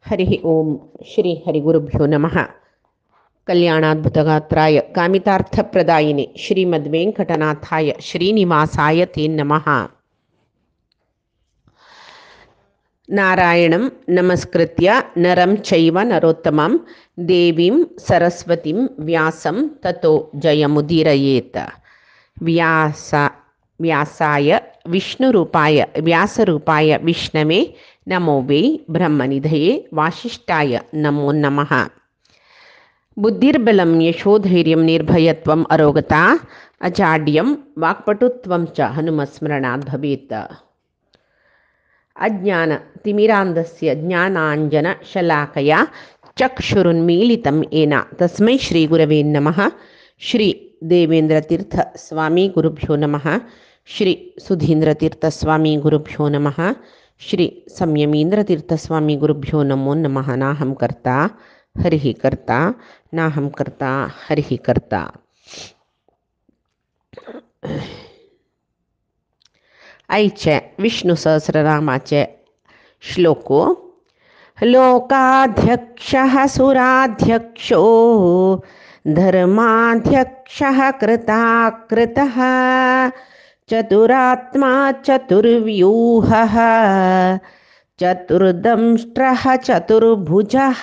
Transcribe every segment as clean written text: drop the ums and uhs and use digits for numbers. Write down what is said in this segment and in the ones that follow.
हरिः ओम श्री हरिगुरुभ्यो नमः। कल्याणाद्भुतगात्राय कामितार्थप्रदायिने श्रीमद्वेंकटनाथाय श्रीनिवासाय ते नमः। नारायणं नमस्कृत्य नरं चैव नरोत्तमं देवीं सरस्वतीं व्यासं ततो जयमुदीरयेत्। व्यासाय विष्णुरूपाय व्यासरूपाय विष्णवे नमो वै ब्रह्मनिधये वासिष्ठाय नमो नमः। बुद्धिर्बलं यशोधैर्यं निर्भयत्वम् अरोगता अजाड्यं वाक्पटुत्वं च हनुमत्स्मरणात् भवेत्। अज्ञान तिमिरान्धस्य ज्ञानाञ्जनशलाकया चक्षुरुन्मीलितं येन तस्मै श्रीगुरवे नमः। श्री देवेन्द्रतीर्थ स्वामी गुरुभ्यो नमः। श्री सुधीन्द्रतीर्थ स्वामी गुरुभ्यो नमः। श्री संयमीन्द्रतीर्थ स्वामी गुरुभ्यो नमो नमः। नाहं कर्ता हरिः कर्ता नाहं कर्ता हरिः कर्ता। आयचे विष्णु सहस्रनामाचे श्लोको। लोकाध्यक्षः सुराध्यक्षो धर्माध्यक्षः कृताकृतः चतुरात्मा चतुर्व्यूहः चतुर्दंष्ट्रः चतुर्भुजः।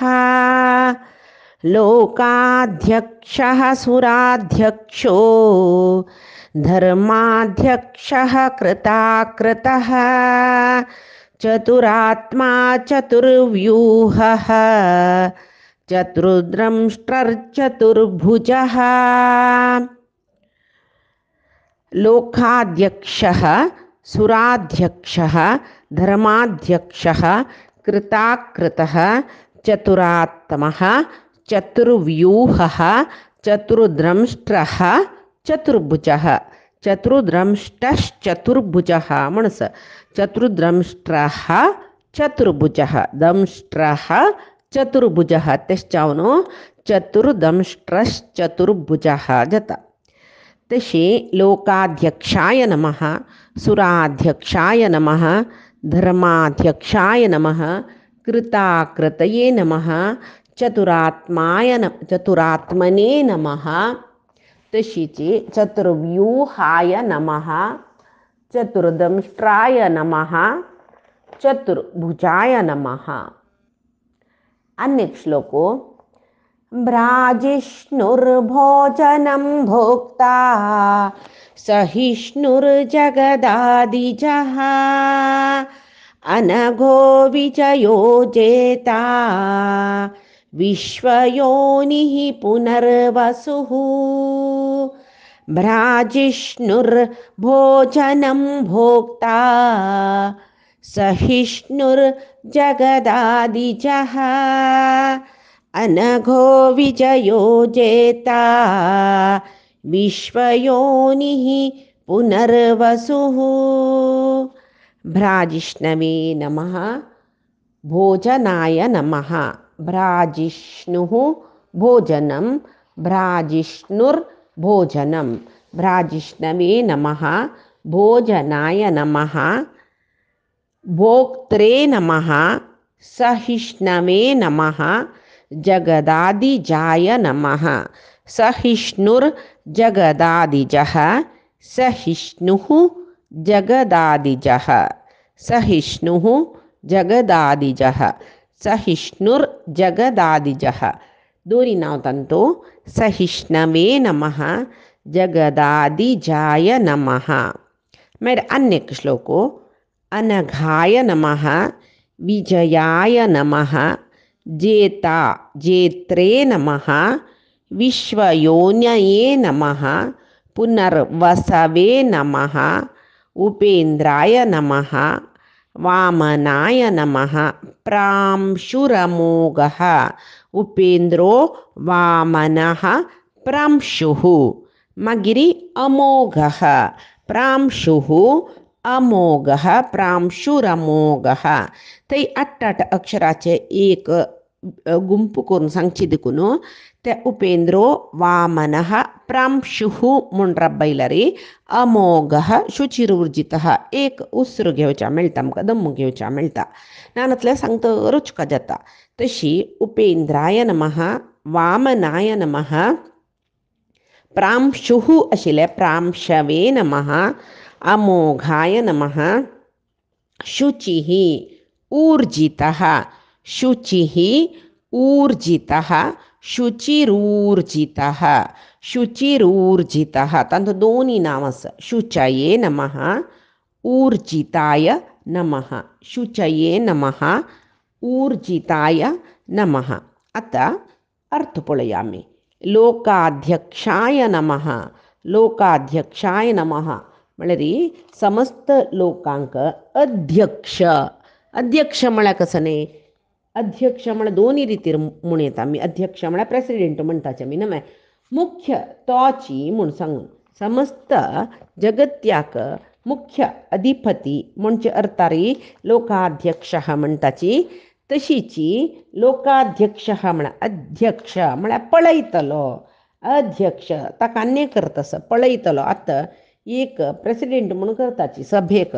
लोकाध्यक्षः सुराध्यक्षो धर्माध्यक्षः कृताकृतः चतुरात्मा चतुर्व्यूहः चतुर्द्रंष्ट्रश्चतुर्भुजः। लोकाध्यक्षः सुराध्यक्षः धर्माध्यक्षः कृताकृतः चतुरात्मः चतुर्व्यूहः चतुर्द्रंष्ट्रः चतुर्भुजः। चतुर्द्रंष्टश्चतुर्भुजः म्हणस चतुर्द्रंष्ट्रः चतुर्भुजः दंष्ट्रः चतुर्भुजः तेश्चावनो चतुर्दंष्ट्रश्चतुर्भुजः जाता। तसे लोकाध्यक्षाय नमः सुराध्यक्षाय नमः धर्माध्यक्षाय नमः कृताकृतये नमः चतुरात्मने नमः। तशीचे चतुर्व्यूहाय नमः चतुर्दंष्ट्राय नमः चतुर्भुजाय नमः। अन्य श्लोको। भ्राजिष्णुर्भोजनं भोक्ता सहिष्णुर्जगदादिजः अनघो विजयो जेता विश्वयोनिः पुनर्वसुः। भ्राजिष्णुर्भोजनं भोक्ता सहिष्णुर्जगदादिजः अनघो विजयो जेता विश्वयोनिः पुनर्वसुः। भ्राजिष्णवे नमः भोजनाय नमः। भ्राजिष्णुः भोजनं भ्राजिष्णुर्भोजनं भ्राजिष्णवे नमः भोजनाय नमः भोक्त्रे नमः सहिष्णवे नमः जगदादिजाय नमः। सहिष्णुर्जगदादिजः सहिष्णुः जगदादिजः सहिष्णुः जगदादिजः सहिष्णुर्जगदादिजः। दोरी नाव तंतो सहिष्णवे नमः जगदादिजाय नमः। मेरे अन्य श्लोको। अनघाय नमः विजयाय नमः जेता जेत्रे नमः विश्वयोन्यये नमः पुनर्वसवे नमः उपेन्द्राय नमः वामनाय नमः प्रांशुरमोघः। उपेन्द्रो वामनः प्रांशुः मगिरि अमोघः प्रांशुः अमोघः प्रांशुरमोघः। ते 8 अक्षराचे एक गुंपू करून सांगची देखून ते उपेंद्रो वामनः प्रांशुः म्हूण राबयल्यार अमोघः शुचिरुर्जितः एक उसर घेवच्या मेळटा आमकां दम्म घेवच्या मेळटा नानांतल्या सांगता रुचका जाता तशी उपेंद्राय नमः वामनाय नमः प्रांशुः आशिल्ले प्रांशवे नमः अमोघाय नमः शुचिः ऊर्जितः शुचिः ऊर्जितः शुचिरूर्जितः शुचिरूर्जितः तांचो दोन्ही नांव आसा शुचये नमः ऊर्जिताय नमः शुचये नमः ऊर्जिताय नमः आता अर्थ पळया आमी लोकाध्यक्षाय नमः लोकाध्यक्षाय नमः म्हळ्यार समस्त लोकांक अध्यक्ष अध्यक्ष म्हळ्यार कसं न्ही अध्यक्ष म्हळ्यार दोन्ही रितीर म्हूण येता आमी अध्यक्ष म्हळ्यार प्रेसिडेंट म्हणटाचे आमी न्हय मुख्य तोची म्हूण सांगून समस्त जगत्याक मुख्य अधिपती म्हणजे अर्थारी लोकाध्यक्ष म्हणटाची तशीची लोकाध्यक्ष म्हळ्यार अध्यक्ष म्हळ्यार पळयतलो अध्यक्ष ताका अन्य करता तसं पळयतलो आतां एक प्रेसिडेंट म्हणून करताची सभेक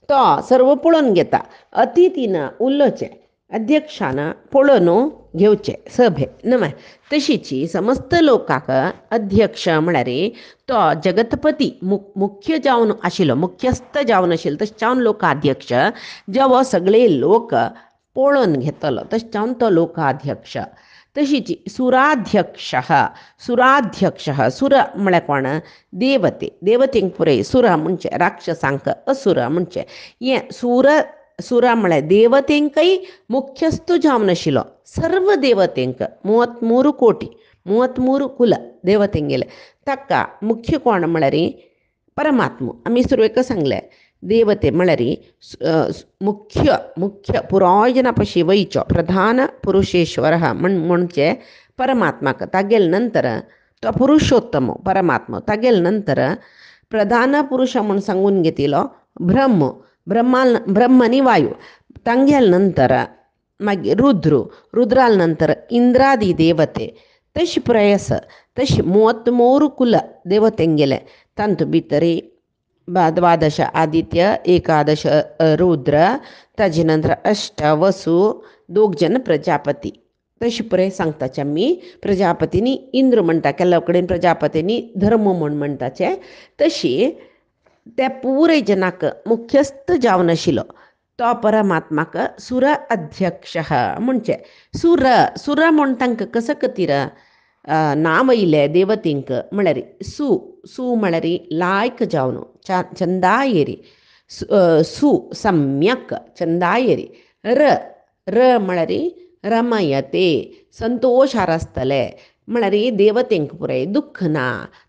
तो सर्व पळोवन घेता अतिथीन उरलोचें अध्यक्षान पळोवन घेवचें सभे न्हय तशीची समस्त लोकांक अध्यक्ष म्हळ्यार तो जगतपती मुख्य जावन आशिल्लो मुख्यस्थ जावन आशिल्लो तशें जावन लोकाध्यक्ष जेवो सगळे लोक पळोवन घेतलो तशें जावन तो लोकाध्यक्ष तशीच सुराध्यक्ष सुराध्यक्ष सुर म्हळ्यार कोण देवते देवतेंक पुरय सुर म्हणजे राक्षसांक असुर म्हणजे हे सुर म्हळ्यार देवतेंकय मुख्यस्थ जावन आशिल्लो सर्व देवतेंक 33 कोटी 33 कुल देवतेंगेले ताका मुख्य कोण म्हळ्यार परमात्मा आमी सुरवेक सांगले देवते म्हळ्यार मुख्य पुराय पशी वयचो प्रधान पुरुषेश्वर म्हणजे परमात्माक तागेले नंतर तो पुरुषोत्तम परमात्मा तागेले नंतर प्रधान पुरुष म्हणून सांगून घेतिलो ब्रह्म आनी वायू तांगेले नंतर मागीर रुद्राल नंतर इंद्रादी देवते तशी पुराय आसा तशी 33 कुल देवतेंगेले तांतू भितर 12 आदित्य 11 रुद्र ताजे नंतर 8 वसु 2 जन प्रजापती तशी पुराय सांगताचे आमी प्रजापतीनी इंद्र म्हणटा केल्लो कडेन प्रजापतीनी धर्म म्हूण म्हणटाचे तशी त्या पुराय जनाक मुख्यस्थ जावन आशिल्लो तो परमात्माक सुर अध्यक्ष म्हणजे सुर म्हूण तांकां कसो खातीर नांव येयलें देवतेंक म्हळ्यार सु म्हळ्यार लायक जावन चंदायेरी सम्यक चंदायेरी र म्हळ्यार रमयते संतोषार आसतले म्हळ्यार देवतेंक पुराय दुख्ख ना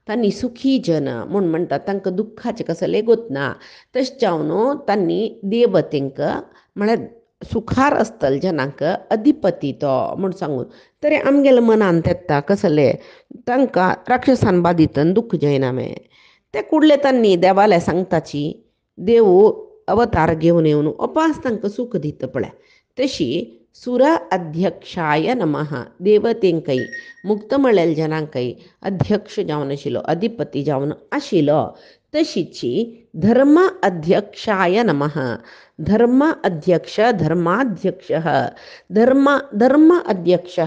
तांणी सुखी जन म्हूण म्हणटा तांकां दुख्खाचें कसलें गोत ना तशें जावन तांणी देवतेंक म्हळ्यार सुखार आसतले जनांक अधिपती तो म्हूण सांगून तरी आमगेल्या मनान तेत्ता कसलें तांकां राक्षसान बाधितन दुख्ख जायना मे ते कुडले तांणी देवाल्या सांगताची देव अवतार घेवन येवन उपास तांकां सूख दिता पळय तशी सुर अध्यक्षाय नमः देवतेंकय मुक्त म्हळेल्या जनांकय अध्यक्ष जावन आशिल्लो अधिपती जावन आशिल्लो तशीची धर्म अध्यक्षाय नमः धर्म अध्यक्ष धर्माध्यक्ष धर्म अध्यक्ष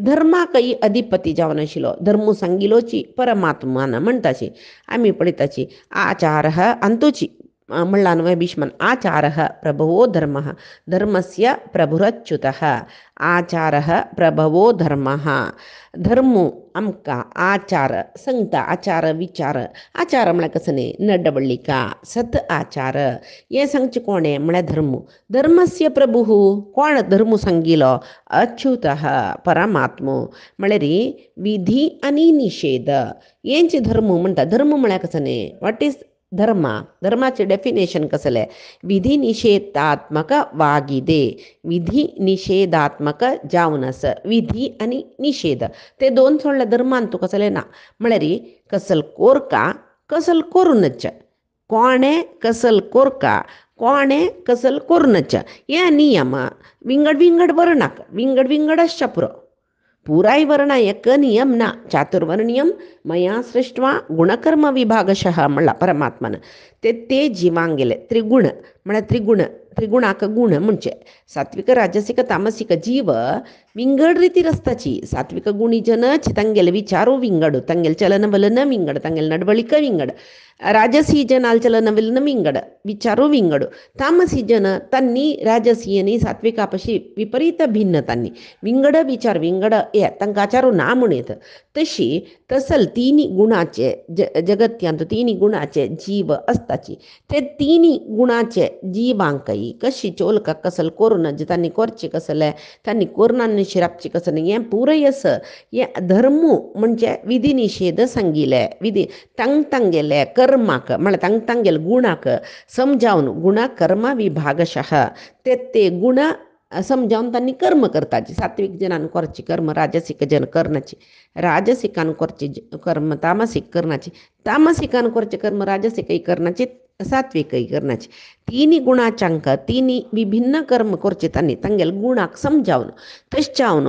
धर्माकय अधिपती जावन आशिल्लो धर्म सांगिलोची परमात्मान म्हणटाची आमी पळयताची आचारः अंतुची म्हणला न्हय भीष्मन आचारः प्रभवो धर्मः धर्मस्य प्रभुरच्युतः आचारः प्रभवो धर्मः धर्मो आमकां आचार सांगता आचार विचार आचार म्हळ्यार कसो न्ही नडवळिका सत आचार हें सांगचें कोणें म्हळ्यार धर्मस्य प्रभुः कोण धर्म सांगिलो अच्युतः परमात्मो म्हळ्यार विधी आनी निषेध हेंचे धर्म म्हणटा धर्म म्हळ्यार कसो न्ही वॉट इज धर्माचे डेफिनेशन कसलें विधी निषेधात्मक वाಗಿದೆ विधी निषेधात्मक जावन आसा विधी आनी निषेध ते दोन सोडले धर्मान तूं कसलें ना म्हळ्यार कसल कोरका कसल करूनच कोणें कसल कोरका कोणे कसल कोर्नच या नियम विंगड विंगड वर्णाक विंगड विंगडश्च पुराई वर्णायक नियम ना चातुर्वर्ण्यम मया सृष्ट्वा गुणकर्म विभागशः म्हणला परमात्मान ते जिवांगेले त्रिगुण म्हणा त्रिगुणाक गुण म्हणजे सात्विक राजसिक तामसिक जीव विंगड ರೀತಿ ರಸ್ತಾಚಿ ಸಾತ್ವಿಕ ಗುಣಿ ಜನ ತಂಗೆಲ್ ವಿಚಾರೋ ವಿಂಗಡು ತಂಗೆಲ್ ಚಲನ ವಲನ ವಿಂಗಡ ತಂಗೆಲ್ ನಡವಳಿಕ ವಿಂಗಡ ರಾಜಸಿ ಜನಾಲ್ ಚಲನ ವಲನ ವಿಂಗಡ विचारो विंगड तामसी जन त्यांनी राजसीयनी सात्विकापाशी विपरीत भिन्न त्यांनी विंगड विचार विंगड या तंकाचारो ना म्हणेत तशी तसल तिन्ही गुणाचे जगत्यांत तिन्ही गुणाचे जीव असताची ते तिन्ही गुणाचे जीवांकई कशी चोलका कसल कोरोना त्यांनी कोरचे कसले त्यांनी कोरोनाने शिरापची कसं नाही हे पुरयस हे धर्मू म्हणजे विधी निषेध सांगिले विधी तंगेले कर्माक म्हणजे तंगेल गुणाक समजावून गुणा कर्म विभागशः ते गुण समजावून त्यांनी कर्म करताची सात्विक जनान करची कर्म राजसिक जन करण्याची राजसिकान करची कर्म तामसिक करण्याची तामसिकान करचे कर्म राजसिकही करण्याची सात्विकही करण्याची तिन्ही गुणाचांक तिन्ही विभिन्न कर्म करचे त्यांनी तंगेल गुणाक समजावून तश्चावून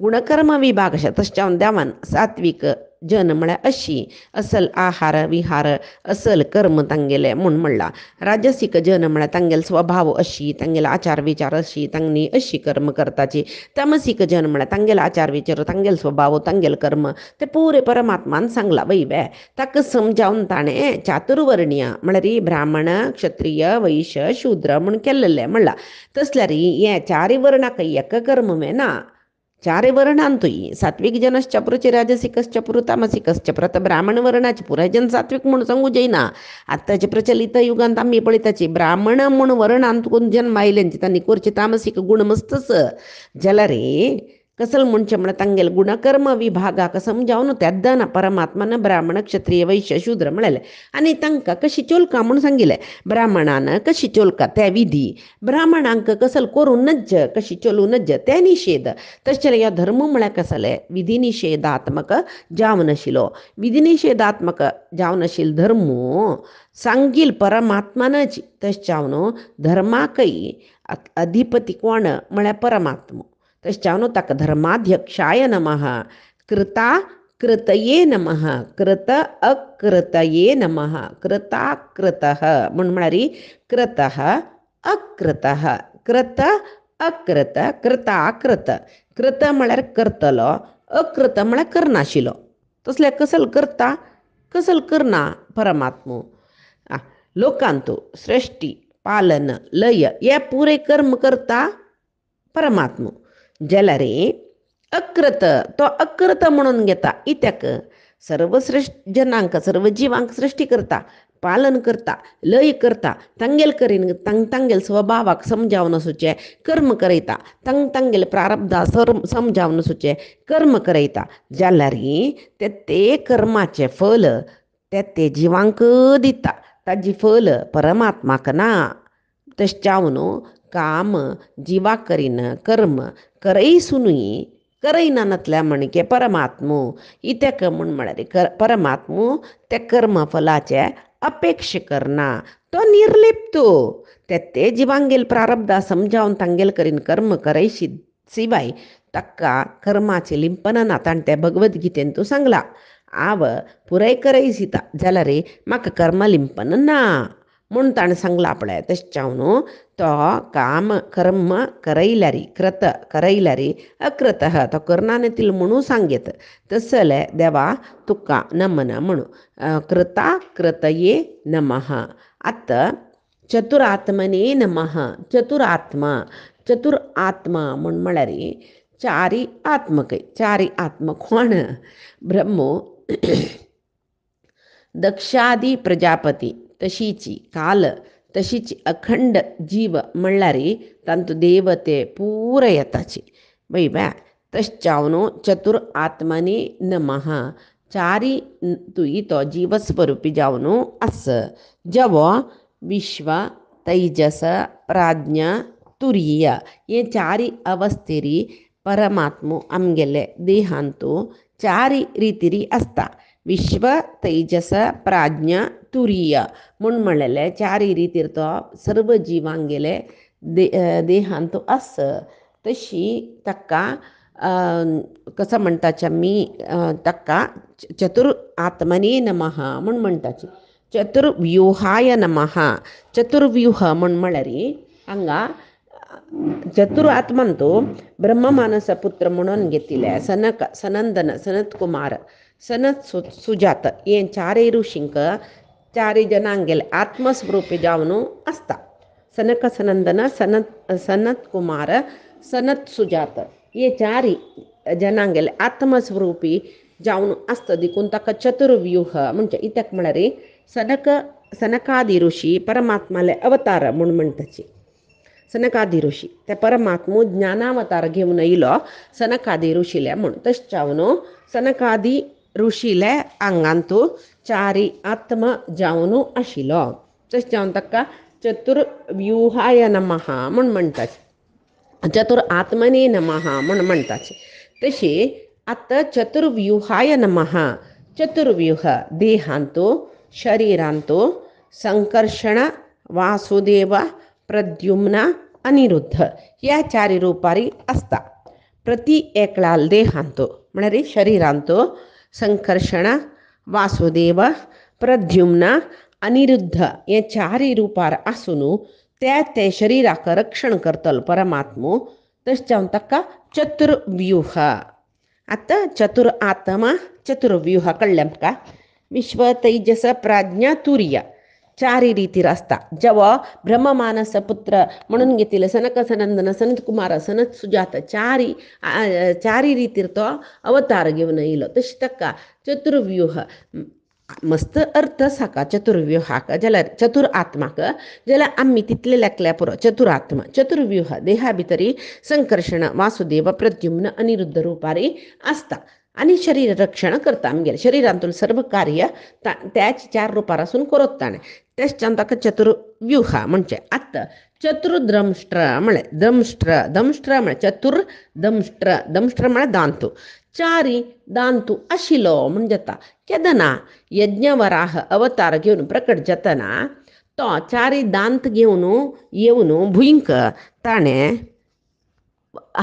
गुणकर्म विभागशः तश्चावून द्यावान सात्विक जन म्हळ्या अशी असल आहार विहार असल कर्म तंगेले म्हणून म्हणला राजसिक जन म्हळ्या तंगेल स्वभाव अशी तंगेल आचार विचार अशी तंगनी अशी कर्म करताची तामसिक जन म्हळ्या तंगेल आचार विचार तंगेल स्वभाव तंगेल कर्म ते पुरे परमात्मान सांगला वैवे ताक समजावून ताणे चातुर्वर्णीय म्हळ्या री ब्राह्मण क्षत्रिय वैश्य शूद्र म्हणून केलेले म्हणला तसल्या री हे चारी वर्णाक एक कर्म मे ना चारे वर्णांतोई सात्विक जनश्च पुरचे राजसिकश्च पुरु तामसिकश्च प्रत ब्राह्मण वर्णाचे पुराय जन सात्विक म्हणून सांगू जाईना आत्ताचे प्रचलित युगांत आम्ही पळिताची ब्राह्मण म्हणून वर्णांत कोण जन्म आयल्यांची त्यांनी कोरचे तामसिक गुण मस्तच जला रे कसल म्हणचे म्हणा तंगेल गुणकर्म विभागाक समजावून त्याद्दान परमात्मान ब्राह्मण क्षत्रिय वैश्य शूद्र म्हणाले आणि तांकां कशी चोलका म्हणून सांगिले ब्राह्मणान कशी चोलका त्या विधी ब्राह्मणांक कसल करू नज्ज कशी चोलू नज्ज त्या निषेध तशें या धर्म म्हळ्यार कसले विधी निषेधात्मक जावनशिलो विधी निषेधात्मक जावनशील धर्मो सांगील परमात्मानच तश्चावनो धर्माकई अधिपती कोण म्हळ्यार परमात्मा तश्चावनो ताक धर्माध्यक्षाय नमः कृता कृतये नमः कृत अकृतये नमः कृताकृतः म्हणून म्हणारी कृतः अकृतः कृत अकृत कृताकृत कृत म्हळ्यार करतलो अकृत म्हळ्यार करनाशिलो तसले कसल करता कसल करना परमात्मो लोकांतो सृष्टी पालन लय हे पुरे कर्म करता परमात्मो जलरे अकृत तो अकृत म्हणून घेता इत्याक सर्व जनांक सर्व जीवांक सृष्टी करता पालन करता लय करता तंगेल करीन तंगेल स्वभावाक समजावून सुचे कर्म करयता तंगेल प्रारब्धा समजावून सुचे कर्म करयता जाल्यार ते कर्माचे फल ते जीवांक दिता ताजी फल परमात्माक ना तश्चावून काम जीवा करीन कर्म करई सुनुई करईनानतल्या म्हणके परमात्मो इत्याक म्हण म्हळ्यार परमात्मो त्या कर्मफलाचे अपेक्षा करना तो निर्लिप्तो ते जिवांगेल प्रारब्धा समजावून तांगेल करीन कर्म करई शिवाय तक्का कर्माचे लिंपन ना ताण त्या भगवद्गीतेन तू सांगला आव पुराय करई सीता जाल्यार म्हाका कर्म लिंपन ना म्हणून ताणें सांगला पळय तश्चावनो तो काम कर्म करयल्यारी कृत करयल्यारी अकृत तो करनानेतील म्हणून सांगेत तसले देवा तुका नमन म्हणू कृता कृतये नमः आत चतुरात्मने नमः चतुरात्मा म्हण म्हळ्यार चारी आत्मकै चारी आत्म कोण ब्रह्मो दक्षादी प्रजापती तशीची काल तशीची अखंड जीव म्हणल्यार तांतू देवते पूर येताची बाई बा तश्चावनो चतुर आत्मने नमः चारी तुई तो जीवस्वरूपी जावनो अस जवो विश्व तैजस प्राज्ञा तुरीय हे चारी अवस्थेरी परमात्मो आमगेले देहांतू चारी रितीरी असता विश्व तैजस प्राज्ञ तुरीय म्हूण म्हणलेले चारय रितीर तो सर्व जिवांगेले देहांत आस तशी ताका कसं म्हणटाचे आमी ताका चतुर आत्मने नमः म्हूण म्हणटाचे चतुर्व्यूहाय नमः चतुर्व्यूह म्हूण म्हळ्यार हांगा चतुर आत्मान तो ब्रह्ममानस पुत्र म्हणून घेतिले सनंदन सनत कुमार सनत सुजात हे चारय ऋषींक चारय जनांगेले आत्मस्वरूपी जावन आसता सनक सनंदन सनत कुमार सनत सुजात हे चारय जनांगेले आत्मस्वरूपी जावन आसता देखून ताका चतुर्व्यूह म्हणजे इत्याक म्हळ्यार सनकादी ऋषी परमात्माले अवतार म्हूण म्हणटाचे सनकादी ऋषी ते परमात्मो ज्ञानावतार घेवन येयलो सनकादी ऋषीले म्हूण तशें जावन सनकादी ऋषीले आंगांतू चारय आत्म जावन आशिल्लो तशें जावन ताका चतुर्व्यूहाय नमः म्हूण म्हणटाचे चतुर आत्मने नमः म्हूण म्हणटाचे तशी आतां चतुर्व्यूहाय नमः चतुर्व्यूह देहांतू शरीरांतू संकर्षण वासुदेव प्रद्युम्न अनिरुद्ध ह्या चारय रुपारी आसता प्रति एकलाल देहांतू म्हळ्यार शरीरांतू संकर्षण वासुदेव प्रद्युम्न अनिरुद्ध हे चारय रुपार आसून ते शरिराक रक्षण करतलो परमात्मो तशें जावन ताका चतुर्व्यूह आतां चतुर आत्मा चतुर्व्यूह कळ्ळें आमकां विश्व तैजस प्राज्ञा तुर्य चारय रितीर आसता जेवो ब्रह्ममानस पुत्र म्हणून घेतिले सनक सनंदन सनत कुमार सनत सुजात चारय रितीर तो अवतार घेवन येयलो तशें ताका चतुर्व्यूह मस्त अर्थ आसा चतुर्व्यूहाक जाल्यार चतुर आत्माक जाल्यार आमी तितले लेखल्या पुरो चतुरात्मा चतुर्व्यूह देहा भितरी संकर्षण वासुदेव प्रद्युम्न अनिरुद्ध रुपारी आसता आनी शरीर रक्षण करता आमगेलें शरिरांतून सर्व कार्य त्याच चार रुपार आसून करत ताणें तेच जावन ताका चतुर्व्यूह म्हणजे आतां चतुर्द्रंष्ट्र म्हळ्यार दंष्ट्र म्हळ्यार दंष्ट्र म्हळ्यार दांतू चारय दांतू आशिल्लो म्हण जाता केदना यज्ञवराह अवतार घेवन प्रकट जातना तो चारय दांत घेवन येवन भुंयक ताणें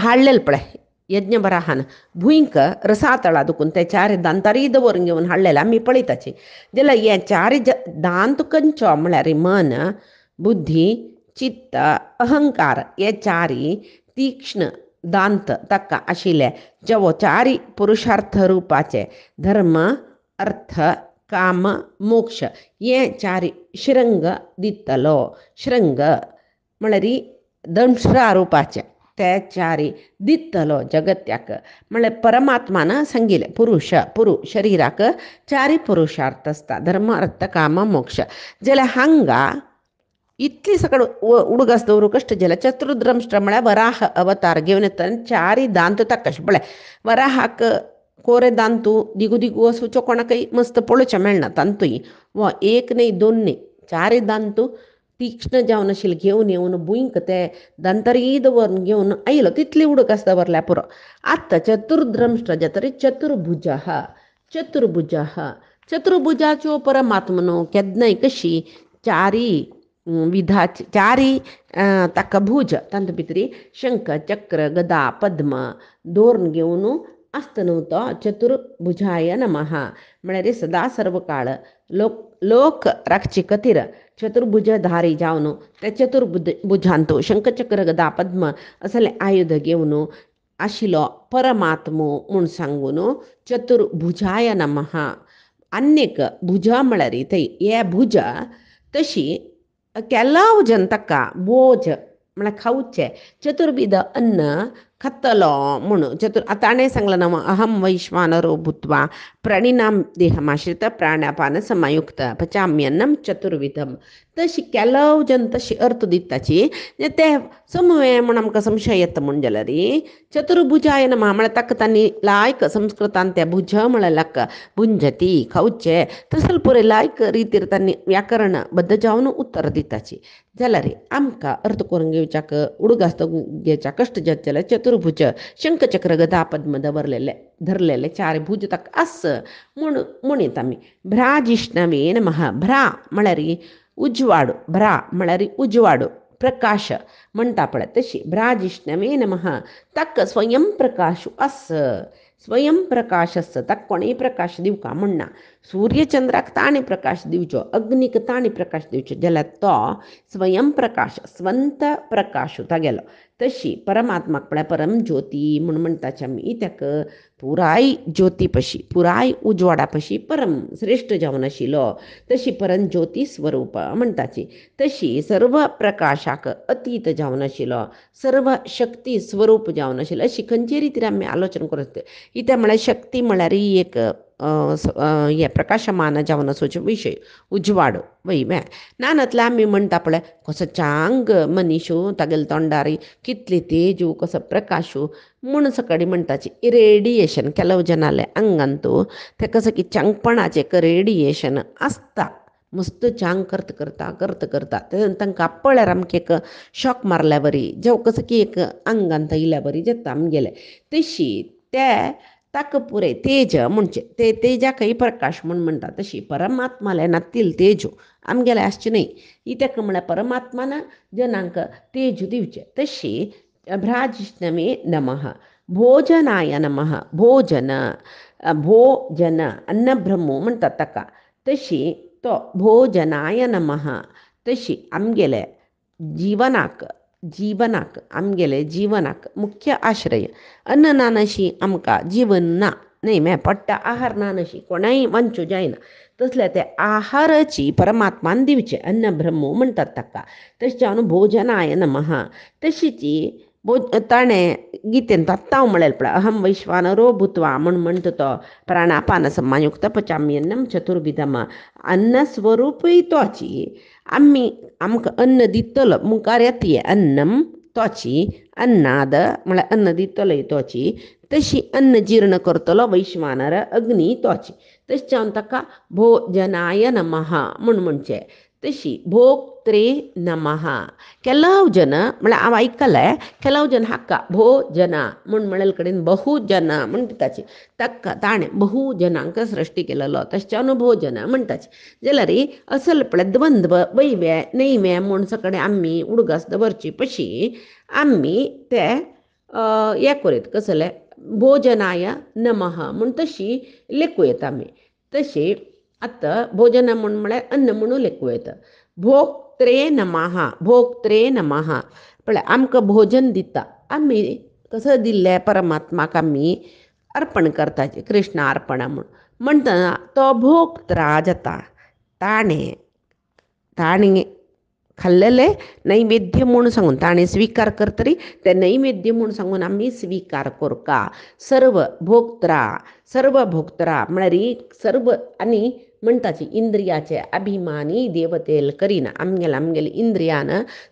हाडलेलें पळय यज्ञवराहान भुंयक रसातळा दुखून ते चारय दांतारी दवरून घेवन हाडलेलें आमी पळयताची जाल्यार हे चारय दांत खंयचो म्हळ्यार मन बुद्धी चित्त अहंकार हे चारय तीक्ष्ण दांत ताका आशिल्ले जेवो चारय पुरुषार्थ रुपाचे धर्म अर्थ काम मोक्ष हे चारय श्रंग दितलो श्रंग म्हळ्यार दंष्ट्रा रुपाचे ते चारय दितलो जगत्याक म्हळ्यार परमात्मान सांगिल्लें पुरू शरिराक चारय पुरुषार्थ आसता धर्म अर्थ काम मोक्ष जाल्यार हांगा इतली सकळ उडगास दवरूं कश्ट जाल्यार चतुर्द्रंष्ट्र म्हळ्यार वराह अवतार घेवन येतना चारय दांत ताका पळय वराहाक कोरे दांतू दिगू दिगू वचूचो कोणाकय मस्त पळोवचें मेळना तांतूय वो एक न्हय दोन न्हय चारय दांतू तीक्ष्ण जावन आशिल्ले घेवन येवन भुंयक ते दांतरी दवरून घेवन आयलो तितली उडगास दवरल्या पुरो आतां चतुर्द्रंष्ट्र जातरी चतुर्भुजाच्यो परमात्मा न्हू केन्नाय कशी चारय विधाची चारय ताका भुज तांतूं भितरी शंख चक्र गदा पद्म दोर्न घेवन आसता न्हू तो चतुर्भुजाय नमः म्हळ्यार सदा सर्व काळ लोक राखचे खातीर चतुर्भुजधारी जावन ते चतुर्भुजांतू शंख चक्र गदा पद्म असले आयुध घेवन आशिल्लो परमात्मो म्हूण सांगून चतुर्भुजाय नमः अन्यक भुज म्हळ्यार थंय हे भुज तशी केलाव जन ताका बोज म्हळ्यार खावचे चतुर्विध अन्न खातलो म्हणून ताणें सांगलां न्हू अहम वैश्वानरो भूत्वा प्राणिनाम देहमाश्रित प्राणापान समायुक्त पचाम्यन्नम चतुर्विधम तशी केलाव जन तशी अर्थ दिताची ते समवे म्हूण आमकां संशय येता म्हूण जाल्यार चतुर्भुजाय नमः म्हळ्यार ताका तांणी लायक संस्कृतान ते भुज म्हळ्यार भुंजती खावचे तसले पुरे लायक रितीर तांणी व्याकरण बद्द जावन उत्तर दिताची जाल्यार आमकां अर्थ करून घेवच्याक उडगास घेवच्या कश्ट जात जाल्यार चतुर्भुज शंखचक्र गदा पद्म दवरलेले धरलेले चार भुज तक अस म्हणीत आम्ही भ्रा जिष्णवे नमः भ्रा म्हळ्यारी उजवाडू भ्रा म्हळ्यारी उजवाडू प्रकाश म्हणटा पळय तशी भ्रा जिष्णवे नमः तक स्वयंप्रकाशू अस स्वयंप्रकाश अस ताका कोणेय प्रकाश दिवका म्हणना सूर्यचंद्राक ताणें प्रकाश दिवचो अग्नीक ताणें प्रकाश दिवचो जाल्यार तो स्वयंप्रकाश स्वंत प्रकाश तागेलो तशी परमात्माक म्हळ्यार परम ज्योती म्हूण म्हणटाचे आमी ताका पुराय ज्योती पशी पुराय उजवाडा पशी परम श्रेश्ठ जावन आशिल्लो तशी परम ज्योती स्वरूप म्हणटाची तशी सर्व प्रकाशाक अतीत जावन आशिल्लो सर्व शक्ती स्वरूप जावन आशिल्लो अशी खंयचे रितीन आमी आलोचना करत इथे म्हळ्यार शक्ती म्हळ्यार एक हे प्रकाशमान जावन आसोवचो विशय उजवाड वय मे नानतले आमी म्हणटा पळय कसो चांग मनीसू तागेले तोंडार कितले तेजू कसो प्रकाशू म्हूण सकडी म्हणटाची रेडियेशन केलो जनाले आंगांतू ते कसो की चांगपणाचें एक रेडियेशन आसता मस्त चांग करता तांकां पळल्यार आमकां एक शॉक मारल्या बरी जावं कसो की एक आंगांत येयल्या बरी जाता आमगेले तशी ते ताका पुरे तेज म्हणचे ते तेजाकय प्रकाश म्हूण म्हणटा तशी परमात्माले नातील तेजू आमगेले आसचे न्हय ही ताका म्हळ्यार परमात्मान जनांक तेजू दिवचे तशी भ्राजिष्णवे नमः भोजनाय नमः भोजन अन्न ब्रह्मो म्हणटात ताका तशी तो भोजनाय नमः तशी आमगेले जीवनाक आमगेले जीवनाक मुख्य आश्रय अन्न ना नशी आमकां जीवन ना न्हय मे पडटा आहार ना नशी कोणाय वांचूं जायना तसले ते आहाराची परमात्मान दिवचे अन्न ब्रह्मो म्हणटात ताका तशें जावन भोजनाय नमः तशी ती ताणें गितेंत आत्तां म्हळेलें पळय अहम वैश्वानरो भूत्वा म्हूण म्हणटा तो प्राणापान सम्मायुक्त पचाम्यन्नम चतुर्विधम अन्न स्वरूपय तोची आमकां अन्न दितलो मुखार येतये अन्नम तोची अन्नाद म्हळ्यार अन्न दितलो तोची तशी अन्न जीर्ण करतलो वैश्वानर अग्नी तोची तशें जावन ताका भोजनाय नमः म्हूण म्हणचें तशी भोक्त्रे नमः ಕೆಲವು ಜನ म्हळ्यार हांव आयकलें ಕೆಲವು जन हाका भोजना म्हूण म्हणले कडेन बहुजना म्हणटाची ताका ताणें बहुजनांक सृश्टी केलेलो तशें जावन भोजना म्हणटाची जाल्यार असल पळय द्वंद्व वैवे नैवे म्हूण सकडें आमी उडगास दवरची पशी आमी ते हें करीत कसले भोजनाय नमः म्हूण तशी लेखूं येता आमी तशी आतां भोजन म्हूण म्हळ्यार अन्न म्हणून लेखूं येता भोक्त्रे नमः पळय आमकां भोजन दिता आमी कसं दिल्लें परमात्माक आमी अर्पण करताचे कृष्णा अर्पण म्हूण म्हणटना तो भोक्त्रा जाता ताणें खाल्लेले नैवेद्य म्हूण सांगून ताणें स्विकार करतरी ते नैवेद्य म्हूण सांगून आमी स्विकार करता सर्व भोक्त्रा म्हळ्यार सर्व आनी म्हणटाची इंद्रियाचे अभिमानी देवतेल करीना आमगेले इंद्रियान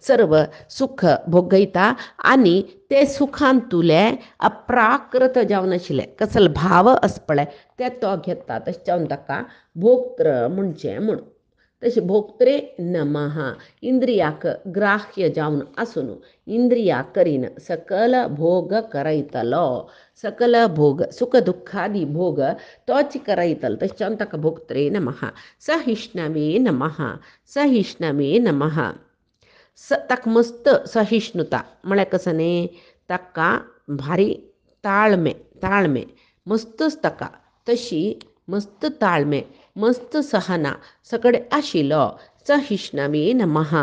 सर्व सुख भोगयता आनी ते सुखांत तुले अप्राकृत जावन आशिल्ले कसले भाव आसा पळय ते तो घेता तशें जावन ताका भोक्त्र म्हणचें म्हूण तशें भोक्त्रे नमः इंद्रियाक ग्राह्य जावन आसून इंद्रिया करीन सकल भोग करयतलो सकल भोग सुख दुःखादी भोग तोच करयतलो तशें जावन ताका भोक्त्रे नमः सहिष्णवे नमः ताका मस्त सहिष्णुता म्हळ्यार कसं न्ही ताका भारी ताळमे मस्तच ताका तशी मस्त ताळमे मस्त सहना सगळे आशिल्लो सहिष्णवे नमः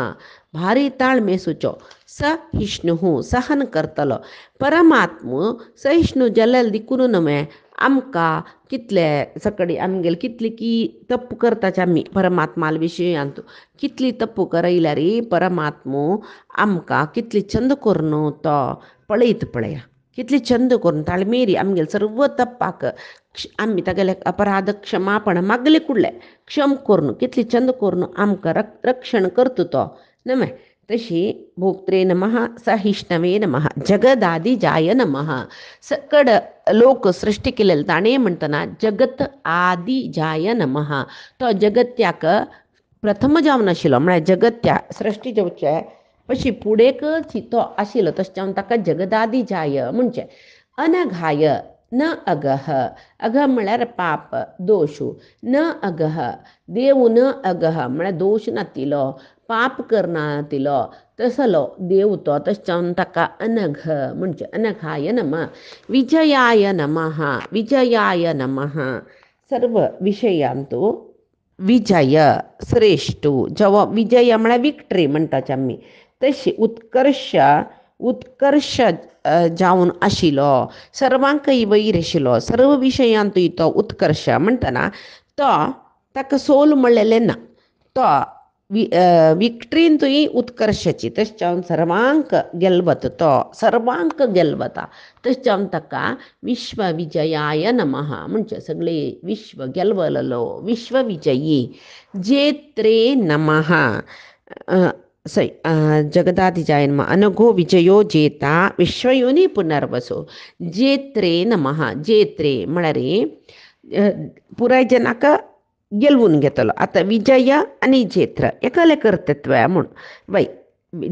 भारी ताळमे सुचो सहिष्णु सहन करतलो परमात्म सहिष्णु जाल्यार देखून न्हय आमकां कितले सकडी आमगेले कितली की तप्प करताचे आमी परमात्मा विशयांत कितली तप्प करयल्यार परमात्म आमकां कितली चंद करून तो पळयत पळया कितली चंद करून ताळमेरी आमगेले सर्व तप्पाक आमी तागेले अपराध क्षमापण मागले कुडले क्षम करून कितली चंद करून आमकां रक्षण करता तो न्हय तशी भोक्त्रे नमः सहिष्णवे नमः जगदादि जाय नमः सकड लोक सृष्टी केलेले ताणें म्हणटना जगत आदि जाय नमः तो जगत्याक प्रथम जावन आशिल्लो म्हळ्यार जगत्या सृष्टी जावचे पशी फुडेक चितो आशिल्लो तशें ताका जगदादिजाय म्हणचे अनघाय न अगह अगह म्हळ्यार पाप दोशू न अगह देव न अगह म्हळ्यार दोश नातिलो पाप करनातिलो तसलो देव तो तशें ताका अनघ म्हणचे अनघाय नमः विजयाय नमः विजयाय नमः सर्व विशयांतू विजय श्रेष्ठ जेव्हा विजय म्हळ्यार विक्ट्री म्हणटाचे आमी तशी उत्कर्ष जावन आशिल्लो सर्वांकय वयर आशिल्लो सर्व विशयांतूय तो उत्कर्श म्हणटना तो ताका सोल म्हणलेलें ना तो विक्ट्रींतूय उत्कर्शाची तशें जावन सर्वांक गेलवत तो सर्वांक गेलवता तशें जावन ताका विश्वविजयाय नमः म्हणचे सगळे विश्व गेलवलो विश्वविजयी जेत्रे नमः जगदादिजाय नमः अनघो विजयो जेता विश्वयोनी पुनर्वसो जेत्रे नमः जेत्रे म्हळ्यार पुराय जनाक गेलवून घेतलो आतां विजय आनी जेत्र एकाले कर्तृत्व म्हूण वय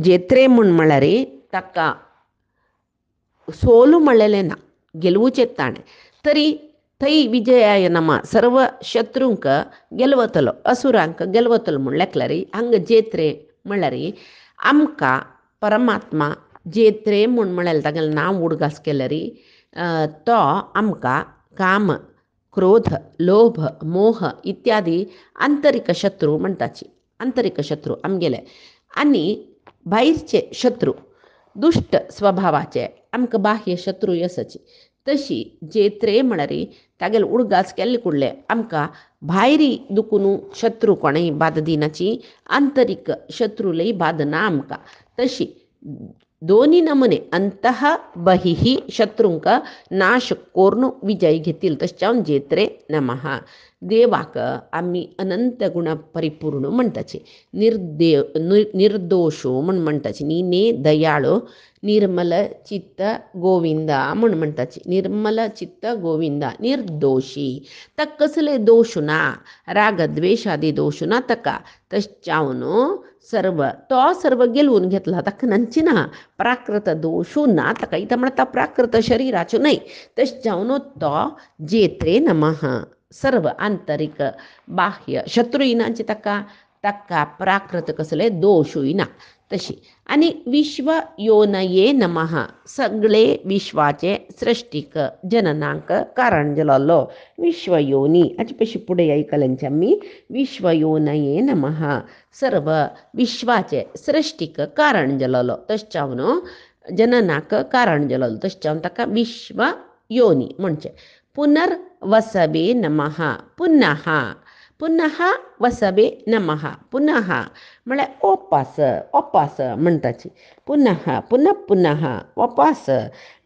जेत्रे म्हळ्यार ताका सोलू म्हणलेलें ना गेलवूचें ताणें तरी थंय विजयाय नमः सर्व शत्रूंक गेलवतलो असुरांक गेलवतलो म्हूण लेखल्यार हांगा जेत्रे म्हळ्यार आमकां परमात्मा जेत्रे म्हळ्यार तागेलें नांव उडगास केल्यार तो आमकां काम क्रोध लोभ मोह इत्यादी आंतरीक शत्रू म्हणटाची आंतरीक शत्रू आमगेले आनी भायरचे शत्रू दुश्ट स्वभावाचे आमकां बाह्य शत्रू आसाची तशी जेत्रे म्हळ्यार तागेले उडगास केल्ले कुडले आमकां भायरी दुखून शत्रू कोणेय बाद दिनाची आंतरीक शत्रूलय बाद ना आमकां तशी दोनी नमुने अंतः बहिः शत्रूंक नाश कोरून विजय घेतील तशें जावन जेत्रे नमः देवाक आमी अनंत गुण परिपूर्ण म्हणटाचे निर्दोशो म्हणटाचे नी दयाळो निर्मल चित्त गोविंदा म्हणटाचे निर्मल चित्त गोविंदा निर्दोशी ताका कसले दोश ना राग द्वेषादी दोश ना ताका तशें जावन सर्व गेलवून घेतला ताका नंची ना प्राकृत दोशू ना ताका इथं म्हणटा प्राकृत शरिराच्यो न्हय तशें जावन तो जेत्रे नमः सर्व आंतरीक बाह्य शत्रूय नांचे ताका प्राकृत कसले दोशूय ना तशी आनी विश्व योनये नमः सगळे विश्वाचे सृश्टीक जननांक कारण जाल्लो विश्वयोनी हाचे पयलीं फुडें आयकल्यांचे आमी विश्वयोनये नमः सर्व विश्वाचे सृश्टीक कारण जाल्लो तशें जावन जननाक कारण जाल्लो तशें जावन ताका विश्व योनी म्हणचे पुनर्वसवे नमः पुनः वसवे नमः पुनः म्हळ्यार ओपास म्हणटाची पुनः ओपास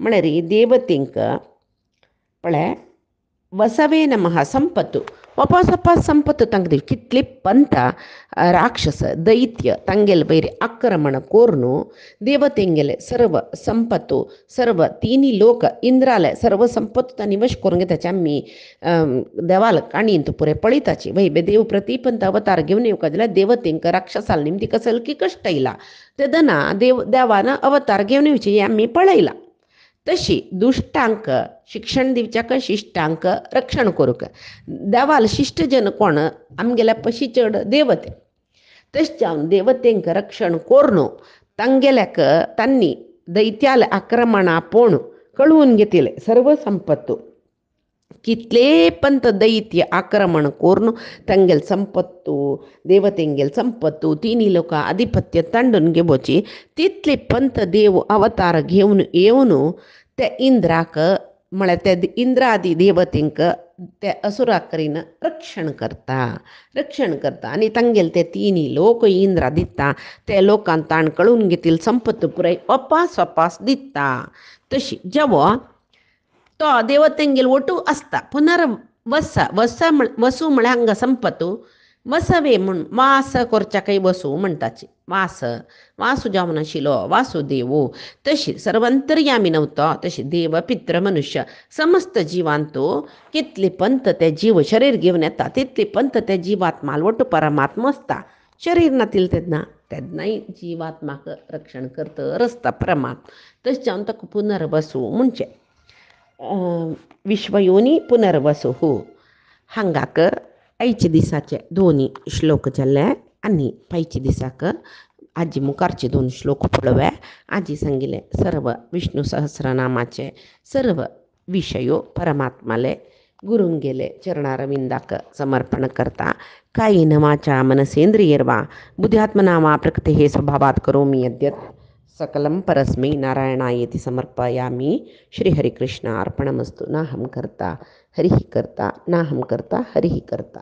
म्हळ्यार देवतेंक म्हळ्यार वसवे नमः संपत्तु वापस संपत्तु तांकां कितले पंत राक्षस दैत्य तांगेले वयर आक्रमण करून देवतेंगेले सर्व संपत्तु सर्व तिनी लोक इंद्राले सर्व संपत्तु तांणी वश करून घेताचे आमी देवाल काणयेंत पुरे पळयताची वय देव प्रतिपंत अवतार घेवन येवका जाल्यार देवतेंक राक्षसाल निमती कसलकी कश्ट येयला तेदना देवान अवतार घेवन येवची हें आमी पळयलां तशी दुश्टांक शिक्षण दिवच्याक शिश्टांक रक्षण करूंक देवाल शिश्ट जन कोण आमगेल्या पशी चड देवते तशें जावन देवतेंक रक्षण करून तांगेल्याक तांणी दैत्याल आक्रमणा पोण कळवून घेतिले सर्व संपत्तू कितले पंत दैत्य आक्रमण करून तांगेल संपत्तू देवतेंगेल संपत्तू तिनी लोकां आधिपत्य तांडून घेवची तितले पंत देव अवतार घेवन येवन ते इंद्राक म्हळ्यार ते इंद्रादी देवतेंक ते असुराकरीन रक्षण करता आनी तांगेले ते तिनी लोक इंद्रा दिता ते लोकांक ताण कळून घेतील संपत्त पुराय वापास दिता तशी जेवो तो देवतेंगेल वटू आसता वसू म्हळ्यार हांगा संपत्तू वसवे म्हूण वास करच्याकय वसू म्हणटाची वासू जावन आशिल्लो वासुदेव तशी सर्वंतर्यामी नवतो तशी देव पित्र मनुष्य समस्त जिवांतू कितले पंत ते जीव शरीर घेवन येता तितले पंत ते जिवात्मा वटू परमात्मा आसता शरीर नातिल तेन्ना त्यादनाई जीवात्माक रक्षण करतं रस्ता प्रमा तशें ताका पुनर्वसू म्हणचे विश्वयोनी पुनर्वसू हांगाक आयचे दिसाचे दोन्ही श्लोक जाल्ले आनी पायचे दिसाक आजी मुखारचे 2 श्लोक पळोवया. आजी सांगिल्ले सर्व विष्णू सहस्रनामाचे सर्व विषयो परमात्माले गुरुंगेले चरणारविंदाक समर्पण करता. कायेन वाचा मनसेंद्रियर्वा बुद्ध्यात्मना वा प्रकृते स्वभावात् करोमि यद्यत् सकलं परस्मै नारायणायेति समर्पयामि. श्रीहरिकृष्ण अर्पणमस्तु. नाहं कर्ता हरिः कर्ता नाहं कर्ता हरिः कर्ता.